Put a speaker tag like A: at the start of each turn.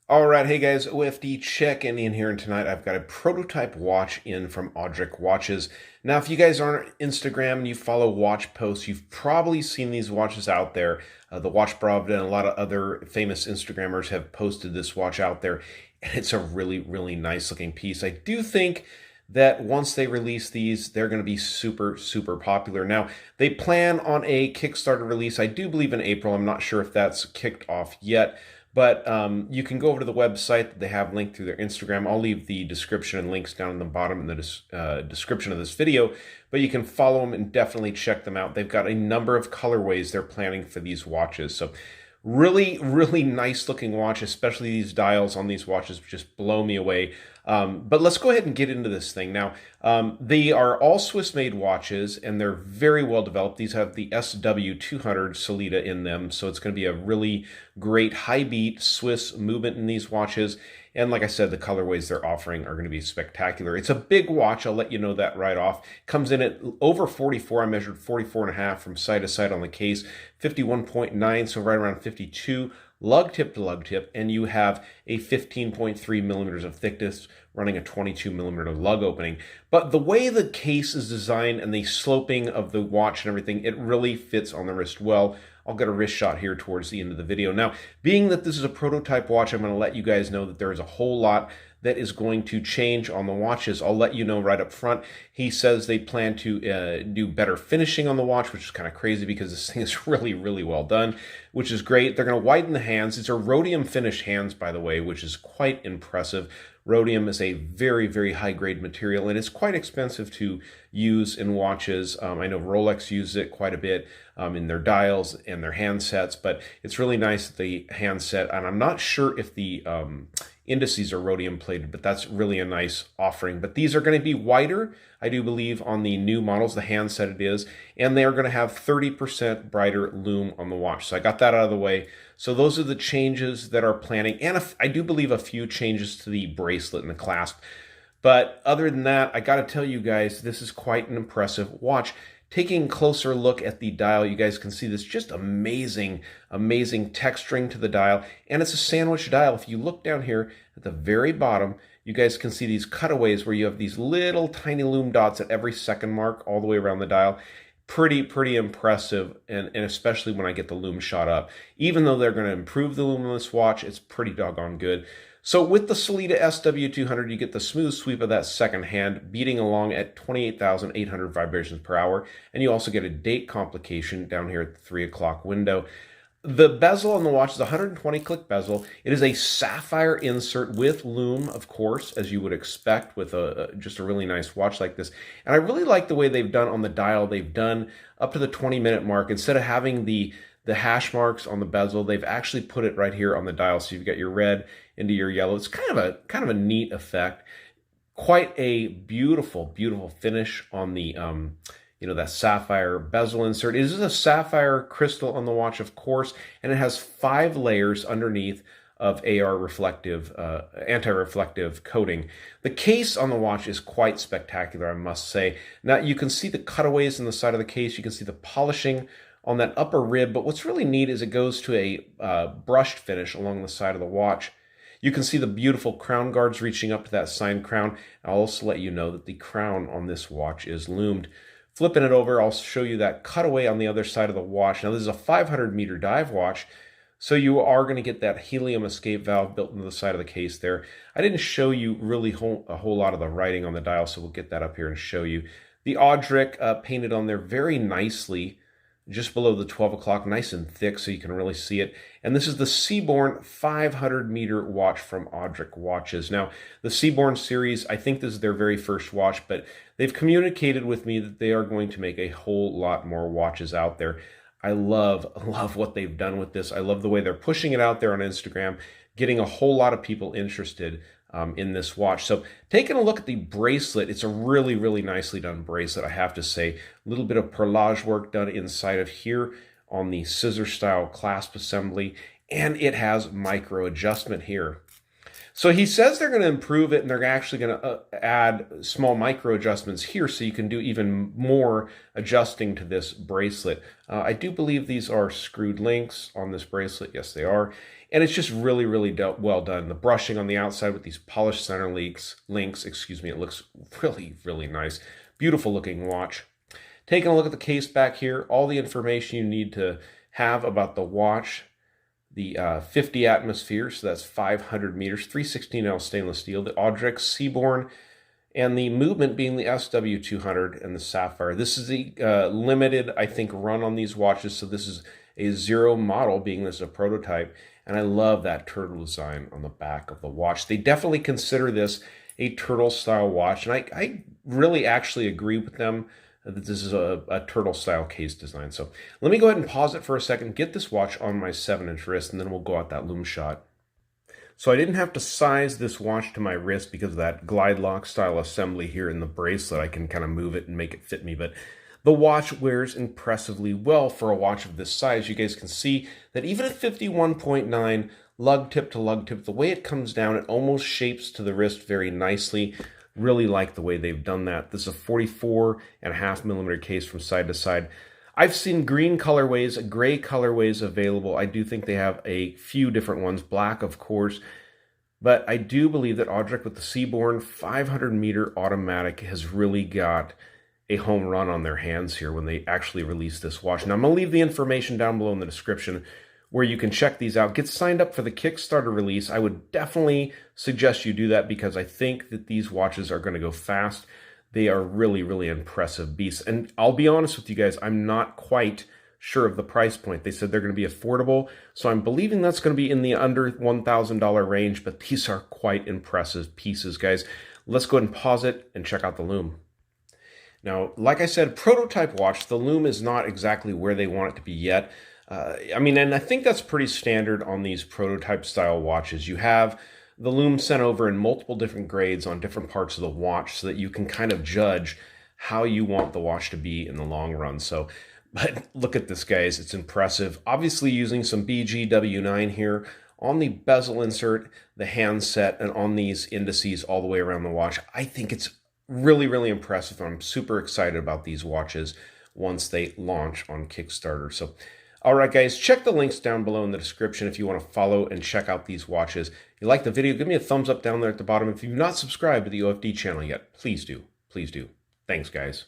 A: All right, hey guys, OFD checking in here, and tonight I've got a prototype watch in from Audric Watches. Now, if you guys aren't on Instagram and you follow watch posts, you've probably seen these watches out there. The Watch Bravda and a lot of other famous Instagrammers have posted this watch out there, and it's a really, really nice looking piece. I do think that once they release these, they're going to be super, super popular. Now, they plan on a Kickstarter release, I do believe in April. I'm not sure if that's kicked off yet. But you can go over to the website that they have linked through their Instagram. I'll leave the description and links down in the bottom in the description of this video. But you can follow them and definitely check them out. They've got a number of colorways they're planning for these watches. So really, really nice looking watch, especially these dials on these watches just blow me away. But let's go ahead and get into this thing. Now, they are all Swiss-made watches, and they're very well developed. These have the SW200 Sellita in them, so it's going to be a really great high-beat Swiss movement in these watches. And like I said, the colorways they're offering are going to be spectacular. It's a big watch, I'll let you know that right off. Comes in at over 44. I measured 44 and a half from side to side on the case, 51.9, so right around 52. Lug tip to lug tip, and you have a 15.3 millimeters of thickness running a 22 millimeter lug opening. But the way the case is designed and the sloping of the watch and everything, it really fits on the wrist well. I'll get a wrist shot here towards the end of the video. Now, being that this is a prototype watch, I'm going to let you guys know that there is a whole lot that is going to change on the watches. I'll let you know right up front. He says they plan to do better finishing on the watch, which is kind of crazy because this thing is really, really well done, which is great. They're going to widen the hands. These are rhodium finished hands, by the way, which is quite impressive. Rhodium is a very, very high-grade material, and it's quite expensive to use in watches. I know Rolex uses it quite a bit in their dials and their handsets, but it's really nice that the handset, and I'm not sure if the indices are rhodium plated, but that's really a nice offering. But these are going to be wider, I do believe, on the new models, the handset it is, and they are going to have 30% brighter lume on the watch. So I got that out of the way. So those are the changes that are planning, and I do believe a few changes to the bracelet and the clasp. But other than that, I got to tell you guys, this is quite an impressive watch. Taking a closer look at the dial, you guys can see this just amazing, amazing texturing to the dial. And it's a sandwich dial. If you look down here at the very bottom, you guys can see these cutaways where you have these little tiny lume dots at every second mark all the way around the dial. Pretty impressive, and especially when I get the lume shot up. Even though they're going to improve the lume on this watch, it's pretty doggone good. So with the Sellita SW200, you get the smooth sweep of that second hand, beating along at 28,800 vibrations per hour, and you also get a date complication down here at the 3 o'clock window. The bezel on the watch is a 120 click bezel. It is a sapphire insert with lume, of course, as you would expect with just a really nice watch like this. And I really like the way they've done on the dial. They've done up to the 20-minute mark. Instead of having the hash marks on the bezel, they've actually put it right here on the dial. So you've got your red into your yellow. It's kind of a neat effect. Quite a beautiful, beautiful finish on the that sapphire bezel insert. It is a sapphire crystal on the watch, of course, and it has 5 layers underneath of AR reflective, anti-reflective coating. The case on the watch is quite spectacular, I must say. Now, you can see the cutaways in the side of the case. You can see the polishing on that upper rib, but what's really neat is it goes to a brushed finish along the side of the watch. You can see the beautiful crown guards reaching up to that signed crown. I'll also let you know that the crown on this watch is lumed. Flipping it over, I'll show you that cutaway on the other side of the watch. Now, this is a 500-meter dive watch, so you are going to get that helium escape valve built into the side of the case there. I didn't show you really a whole lot of the writing on the dial, so we'll get that up here and show you. The Audric painted on there very nicely, just below the 12 o'clock, nice and thick so you can really see it. And this is the Seabourn 500-meter watch from Audric Watches. Now, the Seabourn series, I think this is their very first watch, but they've communicated with me that they are going to make a whole lot more watches out there. I love what they've done with this. I love the way they're pushing it out there on Instagram, getting a whole lot of people interested in this watch. So taking a look at the bracelet, it's a really, really nicely done bracelet, I have to say. A little bit of perlage work done inside of here on the scissor style clasp assembly, and it has micro adjustment here. So he says they're going to improve it, and they're actually going to add small micro adjustments here so you can do even more adjusting to this bracelet. I do believe these are screwed links on this bracelet. Yes, they are. And it's just really, really well done. The brushing on the outside with these polished center links, excuse me, it looks really, really nice. Beautiful looking watch. Taking a look at the case back here, all the information you need to have about the watch. The 50 atmosphere, so that's 500 meters, 316L stainless steel, the Audrex Seabourn, and the movement being the SW200 and the Sapphire. This is a limited, I think, run on these watches, so this is a zero model, being this a prototype, and I love that turtle design on the back of the watch. They definitely consider this a turtle-style watch, and I really actually agree with them that this is a turtle-style case design. So let me go ahead and pause it for a second, get this watch on my 7-inch wrist, and then we'll go at that lume shot. So I didn't have to size this watch to my wrist because of that glide lock style assembly here in the bracelet. I can kind of move it and make it fit me, but the watch wears impressively well for a watch of this size. You guys can see that even at 51.9 lug tip to lug tip, the way it comes down, it almost shapes to the wrist very nicely. Really like the way they've done that. This is a 44.5 millimeter case from side to side. I've seen green colorways, gray colorways available. I do think they have a few different ones, black of course, but I do believe that Audrec with the Seabourn 500 meter automatic has really got a home run on their hands here when they actually release this watch. Now I'm going to leave the information down below in the description where you can check these out. Get signed up for the Kickstarter release. I would definitely suggest you do that because I think that these watches are going to go fast. They are really, really impressive beasts. And I'll be honest with you guys, I'm not quite sure of the price point. They said they're going to be affordable, so I'm believing that's going to be in the under $1,000 range, but these are quite impressive pieces, guys. Let's go ahead and pause it and check out the lume. Now, like I said, prototype watch, the lume is not exactly where they want it to be yet. And I think that's pretty standard on these prototype style watches. You have the lume sent over in multiple different grades on different parts of the watch so that you can kind of judge how you want the watch to be in the long run. So, but look at this, guys. It's impressive. Obviously using some BGW9 here on the bezel insert, the handset, and on these indices all the way around the watch. I think it's really, really impressive. I'm super excited about these watches once they launch on Kickstarter. So, all right, guys, check the links down below in the description if you want to follow and check out these watches. If you like the video, give me a thumbs up down there at the bottom. If you've not subscribed to the OFD channel yet, please do. Please do. Thanks, guys.